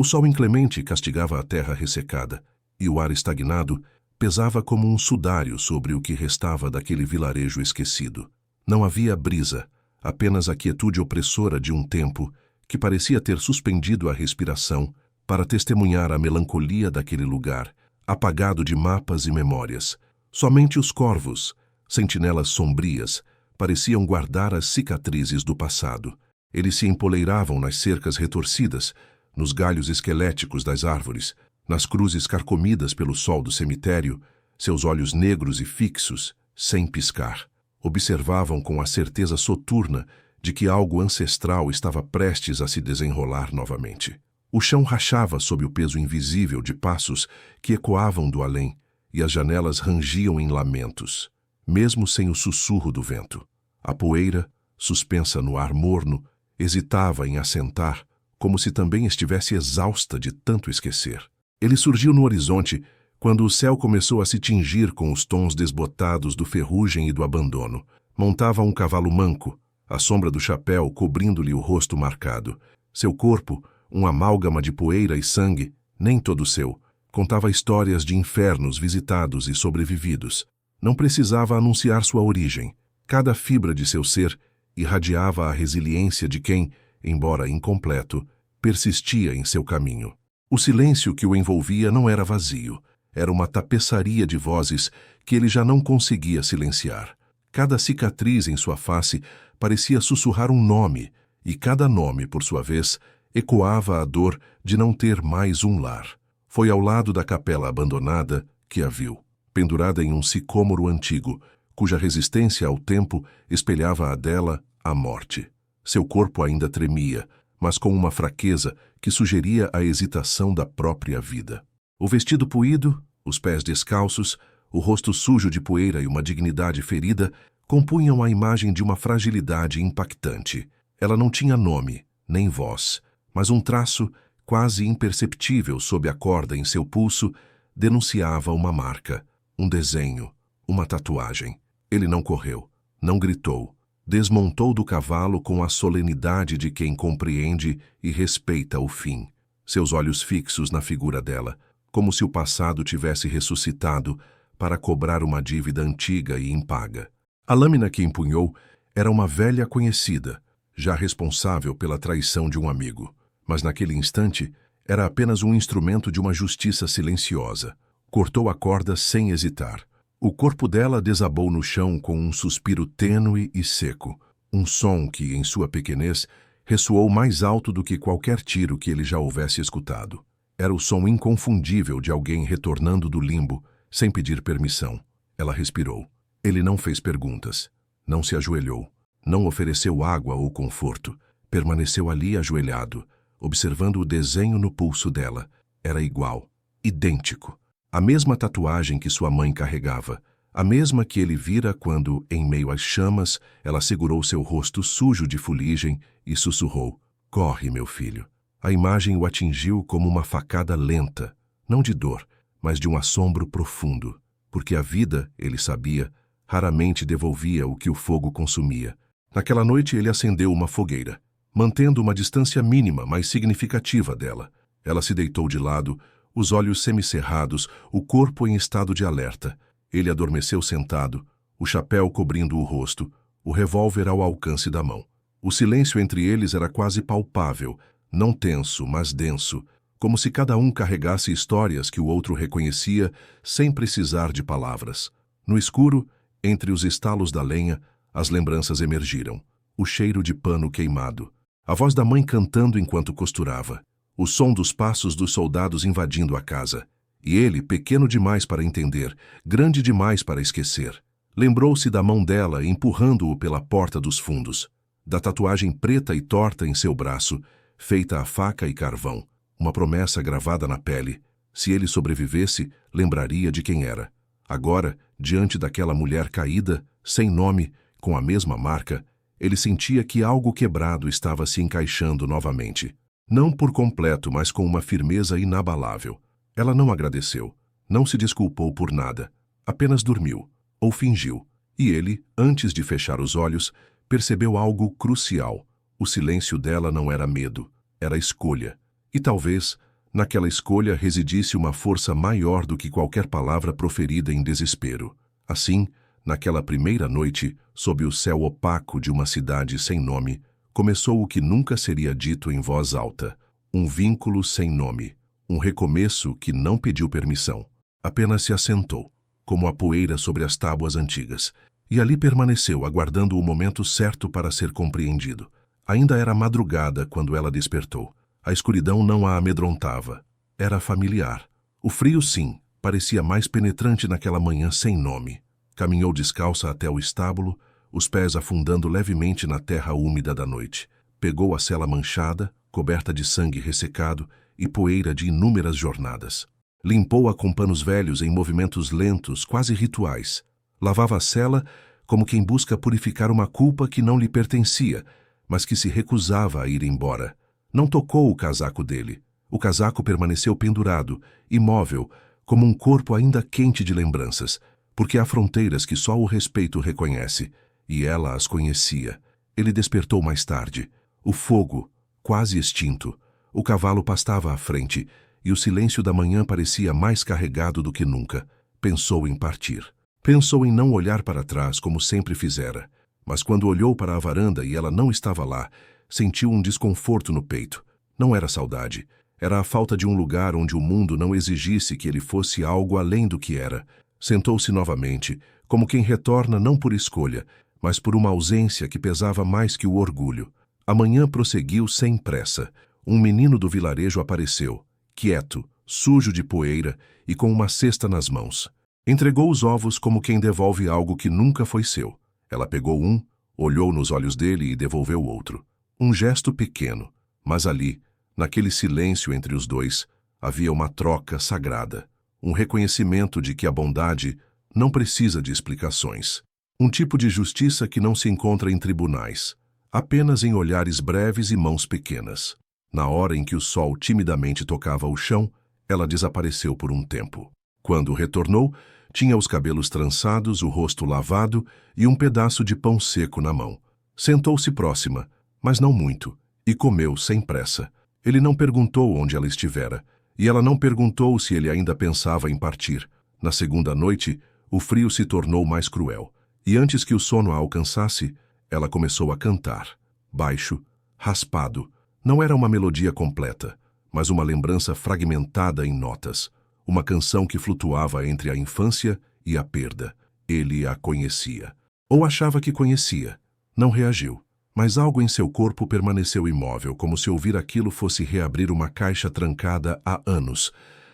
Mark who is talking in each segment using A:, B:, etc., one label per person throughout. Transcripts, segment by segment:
A: O sol inclemente castigava a terra ressecada, e o ar estagnado pesava como um sudário sobre o que restava daquele vilarejo esquecido. Não havia brisa, apenas a quietude opressora de um tempo que parecia ter suspendido a respiração para testemunhar a melancolia daquele lugar, apagado de mapas e memórias. Somente os corvos, sentinelas sombrias, pareciam guardar as cicatrizes do passado. Eles se empoleiravam nas cercas retorcidas, nos galhos esqueléticos das árvores, nas cruzes carcomidas pelo sol do cemitério, seus olhos negros e fixos, sem piscar. Observavam com a certeza soturna de que algo ancestral estava prestes a se desenrolar novamente. O chão rachava sob o peso invisível de passos que ecoavam do além, e as janelas rangiam em lamentos, mesmo sem o sussurro do vento. A poeira, suspensa no ar morno, hesitava em assentar, como se também estivesse exausta de tanto esquecer. Ele surgiu no horizonte quando o céu começou a se tingir com os tons desbotados do ferrugem e do abandono. Montava um cavalo manco, a sombra do chapéu cobrindo-lhe o rosto marcado. Seu corpo, um amálgama de poeira e sangue, nem todo seu, contava histórias de infernos visitados e sobrevividos. Não precisava anunciar sua origem. Cada fibra de seu ser irradiava a resiliência de quem, embora incompleto, persistia em seu caminho. O silêncio que o envolvia não era vazio, era uma tapeçaria de vozes que ele já não conseguia silenciar. Cada cicatriz em sua face parecia sussurrar um nome, e cada nome, por sua vez, ecoava a dor de não ter mais um lar. Foi ao lado da capela abandonada que a viu, pendurada em um sicômoro antigo, cuja resistência ao tempo espelhava a dela a morte. Seu corpo ainda tremia, mas com uma fraqueza que sugeria a hesitação da própria vida. O vestido puído, os pés descalços, o rosto sujo de poeira e uma dignidade ferida compunham a imagem de uma fragilidade impactante. Ela não tinha nome, nem voz, mas um traço quase imperceptível sob a corda em seu pulso denunciava uma marca, um desenho, uma tatuagem. Ele não correu, não gritou. Desmontou do cavalo com a solenidade de quem compreende e respeita o fim, seus olhos fixos na figura dela, como se o passado tivesse ressuscitado para cobrar uma dívida antiga e impaga. A lâmina que empunhou era uma velha conhecida, já responsável pela traição de um amigo, mas naquele instante era apenas um instrumento de uma justiça silenciosa. Cortou a corda sem hesitar. O corpo dela desabou no chão com um suspiro tênue e seco, um som que, em sua pequenez, ressoou mais alto do que qualquer tiro que ele já houvesse escutado. Era o som inconfundível de alguém retornando do limbo, sem pedir permissão. Ela respirou. Ele não fez perguntas, não se ajoelhou, não ofereceu água ou conforto. Permaneceu ali ajoelhado, observando o desenho no pulso dela. Era igual, idêntico. A mesma tatuagem que sua mãe carregava, a mesma que ele vira quando, em meio às chamas, ela segurou seu rosto sujo de fuligem e sussurrou: "Corre, meu filho." A imagem o atingiu como uma facada lenta, não de dor, mas de um assombro profundo, porque a vida, ele sabia, raramente devolvia o que o fogo consumia. Naquela noite ele acendeu uma fogueira, mantendo uma distância mínima, mas significativa dela. Ela se deitou de lado, os olhos semicerrados, o corpo em estado de alerta. Ele adormeceu sentado, o chapéu cobrindo o rosto, o revólver ao alcance da mão. O silêncio entre eles era quase palpável, não tenso, mas denso, como se cada um carregasse histórias que o outro reconhecia sem precisar de palavras. No escuro, entre os estalos da lenha, as lembranças emergiram. O cheiro de pano queimado, a voz da mãe cantando enquanto costurava, o som dos passos dos soldados invadindo a casa. E ele, pequeno demais para entender, grande demais para esquecer. Lembrou-se da mão dela empurrando-o pela porta dos fundos, da tatuagem preta e torta em seu braço, feita a faca e carvão, uma promessa gravada na pele. Se ele sobrevivesse, lembraria de quem era. Agora, diante daquela mulher caída, sem nome, com a mesma marca, ele sentia que algo quebrado estava se encaixando novamente. Não por completo, mas com uma firmeza inabalável. Ela não agradeceu, não se desculpou por nada, apenas dormiu, ou fingiu. E ele, antes de fechar os olhos, percebeu algo crucial. O silêncio dela não era medo, era escolha. E talvez, naquela escolha residisse uma força maior do que qualquer palavra proferida em desespero. Assim, naquela primeira noite, sob o céu opaco de uma cidade sem nome, começou o que nunca seria dito em voz alta. Um vínculo sem nome. Um recomeço que não pediu permissão. Apenas se assentou, como a poeira sobre as tábuas antigas, e ali permaneceu, aguardando o momento certo para ser compreendido. Ainda era madrugada quando ela despertou. A escuridão não a amedrontava. Era familiar. O frio, sim, parecia mais penetrante naquela manhã sem nome. Caminhou descalça até o estábulo, os pés afundando levemente na terra úmida da noite. Pegou a sela manchada, coberta de sangue ressecado e poeira de inúmeras jornadas. Limpou-a com panos velhos em movimentos lentos, quase rituais. Lavava a sela como quem busca purificar uma culpa que não lhe pertencia, mas que se recusava a ir embora. Não tocou o casaco dele. O casaco permaneceu pendurado, imóvel, como um corpo ainda quente de lembranças, porque há fronteiras que só o respeito reconhece, e ela as conhecia. Ele despertou mais tarde. O fogo, quase extinto. O cavalo pastava à frente, e o silêncio da manhã parecia mais carregado do que nunca. Pensou em partir. Pensou em não olhar para trás como sempre fizera. Mas quando olhou para a varanda e ela não estava lá, sentiu um desconforto no peito. Não era saudade. Era a falta de um lugar onde o mundo não exigisse que ele fosse algo além do que era. Sentou-se novamente, como quem retorna não por escolha, mas por uma ausência que pesava mais que o orgulho. A manhã prosseguiu sem pressa. Um menino do vilarejo apareceu, quieto, sujo de poeira e com uma cesta nas mãos. Entregou os ovos como quem devolve algo que nunca foi seu. Ela pegou um, olhou nos olhos dele e devolveu outro. Um gesto pequeno, mas ali, naquele silêncio entre os dois, havia uma troca sagrada. Um reconhecimento de que a bondade não precisa de explicações. Um tipo de justiça que não se encontra em tribunais, apenas em olhares breves e mãos pequenas. Na hora em que o sol timidamente tocava o chão, ela desapareceu por um tempo. Quando retornou, tinha os cabelos trançados, o rosto lavado e um pedaço de pão seco na mão. Sentou-se próxima, mas não muito, e comeu sem pressa. Ele não perguntou onde ela estivera, e ela não perguntou se ele ainda pensava em partir. Na segunda noite, o frio se tornou mais cruel, e antes que o sono a alcançasse, ela começou a cantar, baixo, raspado. Não era uma melodia completa, mas uma lembrança fragmentada em notas. Uma canção que flutuava entre a infância e a perda. Ele a conhecia. Ou achava que conhecia. Não reagiu. Mas algo em seu corpo permaneceu imóvel, como se ouvir aquilo fosse reabrir uma caixa trancada há anos.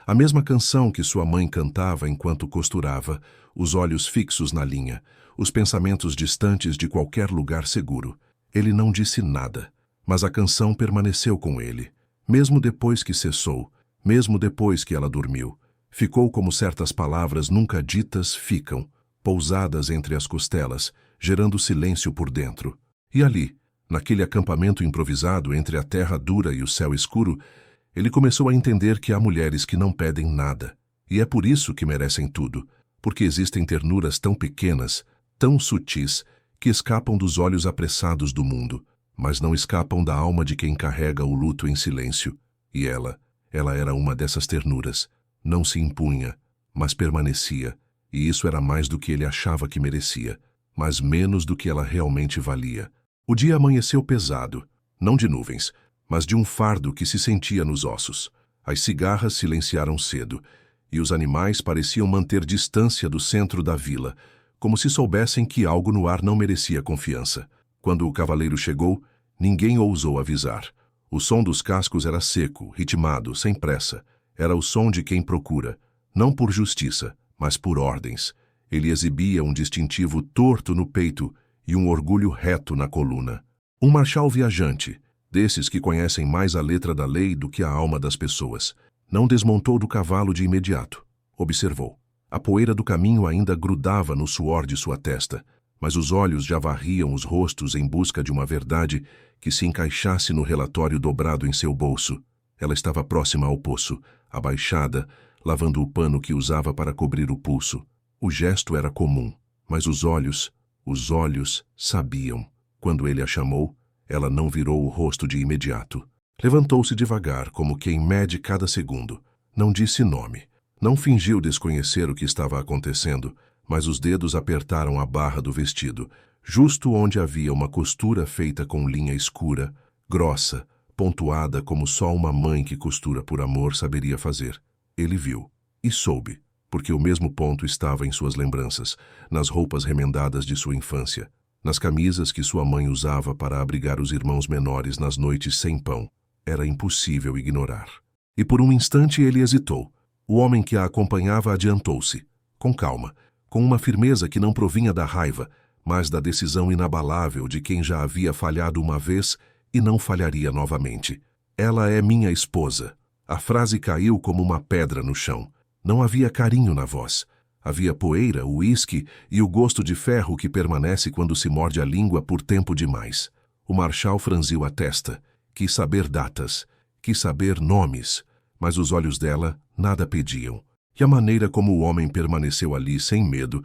A: A mesma canção que sua mãe cantava enquanto costurava, os olhos fixos na linha, os pensamentos distantes de qualquer lugar seguro. Ele não disse nada, mas a canção permaneceu com ele. Mesmo depois que cessou, mesmo depois que ela dormiu, ficou como certas palavras nunca ditas ficam, pousadas entre as costelas, gerando silêncio por dentro. E ali, naquele acampamento improvisado entre a terra dura e o céu escuro, ele começou a entender que há mulheres que não pedem nada. E é por isso que merecem tudo, porque existem ternuras tão pequenas, tão sutis, que escapam dos olhos apressados do mundo, mas não escapam da alma de quem carrega o luto em silêncio. E ela era uma dessas ternuras. Não se impunha, mas permanecia, e isso era mais do que ele achava que merecia, mas menos do que ela realmente valia. O dia amanheceu pesado, não de nuvens, mas de um fardo que se sentia nos ossos. As cigarras silenciaram cedo, e os animais pareciam manter distância do centro da vila, como se soubessem que algo no ar não merecia confiança. Quando o cavaleiro chegou, ninguém ousou avisar. O som dos cascos era seco, ritmado, sem pressa. Era o som de quem procura, não por justiça, mas por ordens. Ele exibia um distintivo torto no peito e um orgulho reto na coluna. Um marchal viajante, desses que conhecem mais a letra da lei do que a alma das pessoas, não desmontou do cavalo de imediato. Observou. A poeira do caminho ainda grudava no suor de sua testa, mas os olhos já varriam os rostos em busca de uma verdade que se encaixasse no relatório dobrado em seu bolso. Ela estava próxima ao poço, abaixada, lavando o pano que usava para cobrir o pulso. O gesto era comum, mas os olhos sabiam. Quando ele a chamou, ela não virou o rosto de imediato. Levantou-se devagar, como quem mede cada segundo. Não disse nome. Não fingiu desconhecer o que estava acontecendo, mas os dedos apertaram a barra do vestido, justo onde havia uma costura feita com linha escura, grossa, pontuada como só uma mãe que costura por amor saberia fazer. Ele viu. E soube, porque o mesmo ponto estava em suas lembranças, nas roupas remendadas de sua infância, nas camisas que sua mãe usava para abrigar os irmãos menores nas noites sem pão. Era impossível ignorar. E por um instante ele hesitou. O homem que a acompanhava adiantou-se, com calma, com uma firmeza que não provinha da raiva, mas da decisão inabalável de quem já havia falhado uma vez e não falharia novamente. Ela é minha esposa. A frase caiu como uma pedra no chão. Não havia carinho na voz. Havia poeira, uísque e o gosto de ferro que permanece quando se morde a língua por tempo demais. O marechal franziu a testa. Quis saber datas. Quis saber nomes. Mas os olhos dela nada pediam. E a maneira como o homem permaneceu ali sem medo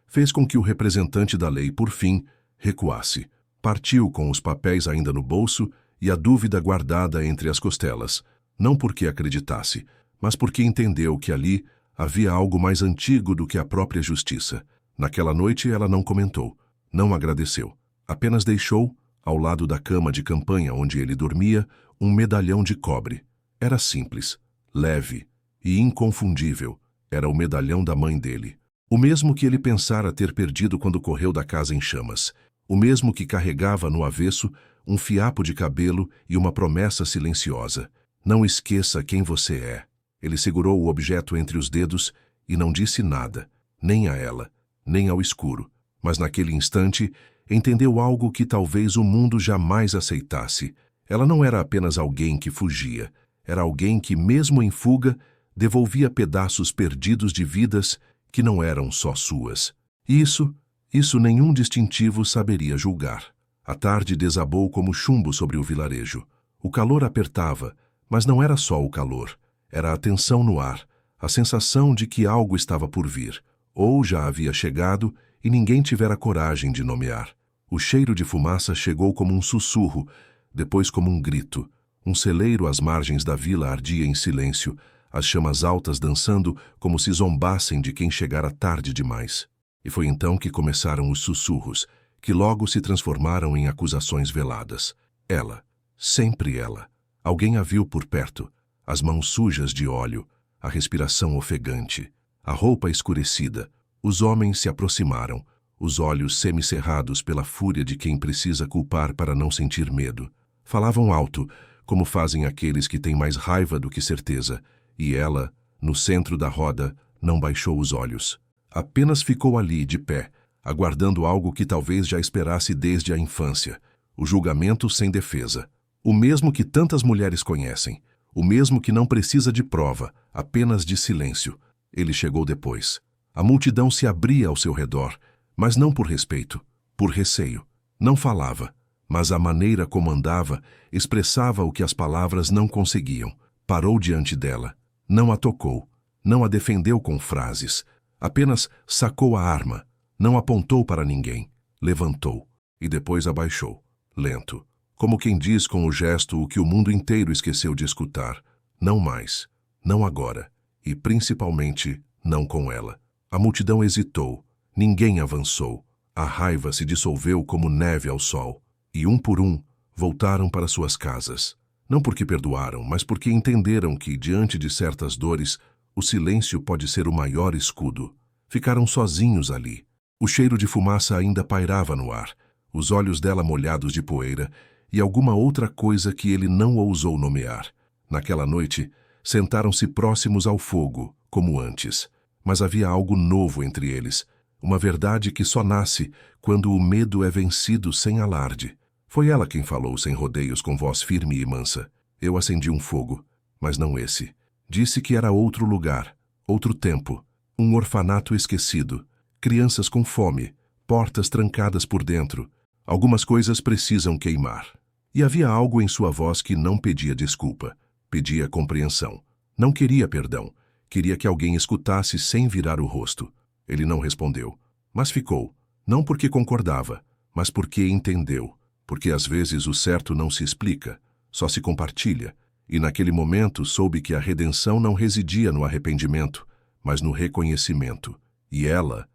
A: fez com que o representante da lei, por fim, recuasse. Partiu com os papéis ainda no bolso e a dúvida guardada entre as costelas. Não porque acreditasse, mas porque entendeu que ali havia algo mais antigo do que a própria justiça. Naquela noite ela não comentou, não agradeceu. Apenas deixou, ao lado da cama de campanha onde ele dormia, um medalhão de cobre. Era simples, leve e inconfundível. Era o medalhão da mãe dele. O mesmo que ele pensara ter perdido quando correu da casa em chamas. O mesmo que carregava no avesso um fiapo de cabelo e uma promessa silenciosa. Não esqueça quem você é. Ele segurou o objeto entre os dedos e não disse nada, nem a ela, nem ao escuro. Mas naquele instante, entendeu algo que talvez o mundo jamais aceitasse. Ela não era apenas alguém que fugia. Era alguém que, mesmo em fuga, devolvia pedaços perdidos de vidas que não eram só suas. E isso nenhum distintivo saberia julgar. A tarde desabou como chumbo sobre o vilarejo. O calor apertava, mas não era só o calor. Era a tensão no ar, a sensação de que algo estava por vir, ou já havia chegado e ninguém tivera coragem de nomear. O cheiro de fumaça chegou como um sussurro, depois como um grito. Um celeiro às margens da vila ardia em silêncio, as chamas altas dançando como se zombassem de quem chegara tarde demais. E foi então que começaram os sussurros, que logo se transformaram em acusações veladas. Ela, sempre ela. Alguém a viu por perto, as mãos sujas de óleo, a respiração ofegante, a roupa escurecida. Os homens se aproximaram, os olhos semicerrados pela fúria de quem precisa culpar para não sentir medo. Falavam alto, como fazem aqueles que têm mais raiva do que certeza, e ela, no centro da roda, não baixou os olhos. Apenas ficou ali, de pé, aguardando algo que talvez já esperasse desde a infância. O julgamento sem defesa. O mesmo que tantas mulheres conhecem. O mesmo que não precisa de prova, apenas de silêncio. Ele chegou depois. A multidão se abria ao seu redor, mas não por respeito, por receio. Não falava, mas a maneira como andava expressava o que as palavras não conseguiam. Parou diante dela. Não a tocou. Não a defendeu com frases. Apenas sacou a arma. Não apontou para ninguém. Levantou. E depois abaixou. Lento. Como quem diz com o gesto o que o mundo inteiro esqueceu de escutar. Não mais. Não agora. E principalmente, não com ela. A multidão hesitou. Ninguém avançou. A raiva se dissolveu como neve ao sol. E um por um, voltaram para suas casas. Não porque perdoaram, mas porque entenderam que, diante de certas dores, o silêncio pode ser o maior escudo. Ficaram sozinhos ali. O cheiro de fumaça ainda pairava no ar, os olhos dela molhados de poeira e alguma outra coisa que ele não ousou nomear. Naquela noite, sentaram-se próximos ao fogo, como antes. Mas havia algo novo entre eles, uma verdade que só nasce quando o medo é vencido sem alarde. Foi ela quem falou sem rodeios com voz firme e mansa. Eu acendi um fogo, mas não esse. Disse que era outro lugar, outro tempo, um orfanato esquecido, crianças com fome, portas trancadas por dentro. Algumas coisas precisam queimar. E havia algo em sua voz que não pedia desculpa, pedia compreensão. Não queria perdão, queria que alguém escutasse sem virar o rosto. Ele não respondeu, mas ficou, não porque concordava, mas porque entendeu. Porque às vezes o certo não se explica, só se compartilha, e naquele momento soube que a redenção não residia no arrependimento, mas no reconhecimento. E ela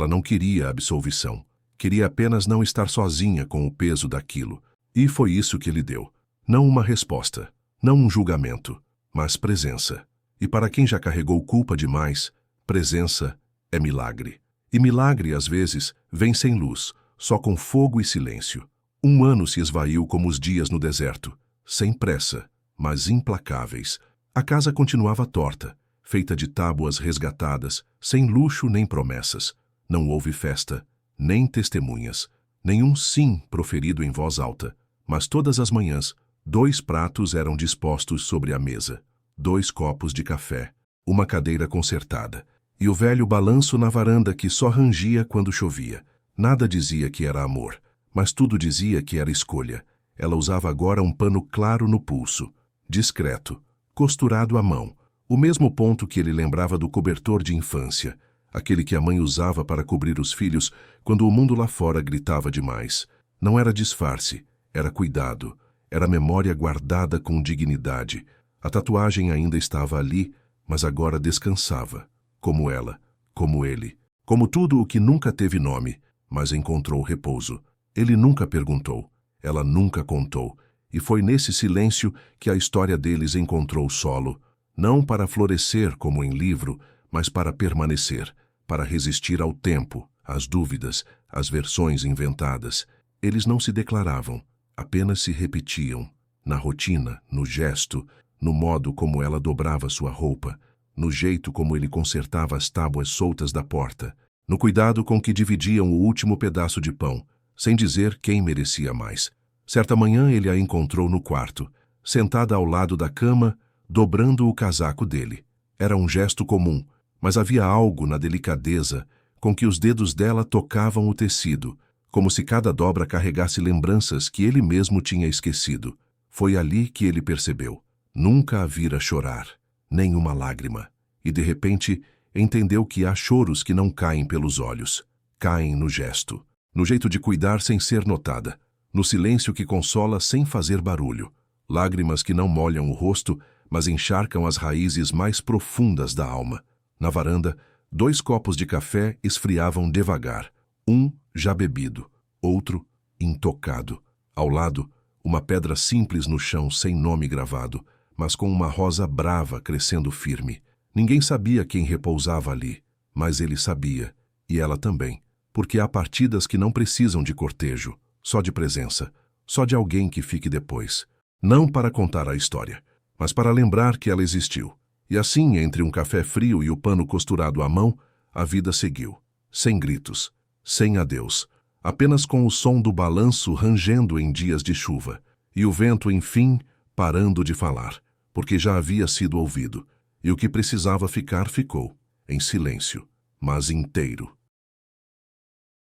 A: não queria absolvição. Queria apenas não estar sozinha com o peso daquilo. E foi isso que ele deu. Não uma resposta, não um julgamento, mas presença. E para quem já carregou culpa demais, presença é milagre. E milagre, às vezes, vem sem luz, só com fogo e silêncio. 1 ano se esvaiu como os dias no deserto, sem pressa, mas implacáveis. A casa continuava torta, feita de tábuas resgatadas, sem luxo nem promessas. Não houve festa, nem testemunhas, nenhum sim proferido em voz alta. Mas todas as manhãs, 2 pratos eram dispostos sobre a mesa, 2 copos de café, uma cadeira consertada, e o velho balanço na varanda que só rangia quando chovia. Nada dizia que era amor, mas tudo dizia que era escolha. Ela usava agora um pano claro no pulso, discreto, costurado à mão, o mesmo ponto que ele lembrava do cobertor de infância, aquele que a mãe usava para cobrir os filhos quando o mundo lá fora gritava demais. Não era disfarce, era cuidado, era memória guardada com dignidade. A tatuagem ainda estava ali, mas agora descansava, como ela, como ele, como tudo o que nunca teve nome, mas encontrou repouso. Ele nunca perguntou, ela nunca contou, e foi nesse silêncio que a história deles encontrou solo, não para florescer como em livro, mas para permanecer, para resistir ao tempo, às dúvidas, às versões inventadas. Eles não se declaravam, apenas se repetiam, na rotina, no gesto, no modo como ela dobrava sua roupa, no jeito como ele consertava as tábuas soltas da porta, no cuidado com que dividiam o último pedaço de pão, sem dizer quem merecia mais. Certa manhã ele a encontrou no quarto, sentada ao lado da cama, dobrando o casaco dele. Era um gesto comum, mas havia algo na delicadeza com que os dedos dela tocavam o tecido, como se cada dobra carregasse lembranças que ele mesmo tinha esquecido. Foi ali que ele percebeu. Nunca a vira chorar, nem uma lágrima. E de repente entendeu que há choros que não caem pelos olhos, caem no gesto, no jeito de cuidar sem ser notada, no silêncio que consola sem fazer barulho, lágrimas que não molham o rosto, mas encharcam as raízes mais profundas da alma. Na varanda, 2 copos de café esfriavam devagar, um já bebido, outro intocado. Ao lado, uma pedra simples no chão sem nome gravado, mas com uma rosa brava crescendo firme. Ninguém sabia quem repousava ali, mas ele sabia, e ela também, porque há partidas que não precisam de cortejo, só de presença, só de alguém que fique depois. Não para contar a história, mas para lembrar que ela existiu. E assim, entre um café frio e o pano costurado à mão, a vida seguiu, sem gritos, sem adeus, apenas com o som do balanço rangendo em dias de chuva, e o vento, enfim, parando de falar, porque já havia sido ouvido, e o que precisava ficar ficou, em silêncio, mas inteiro.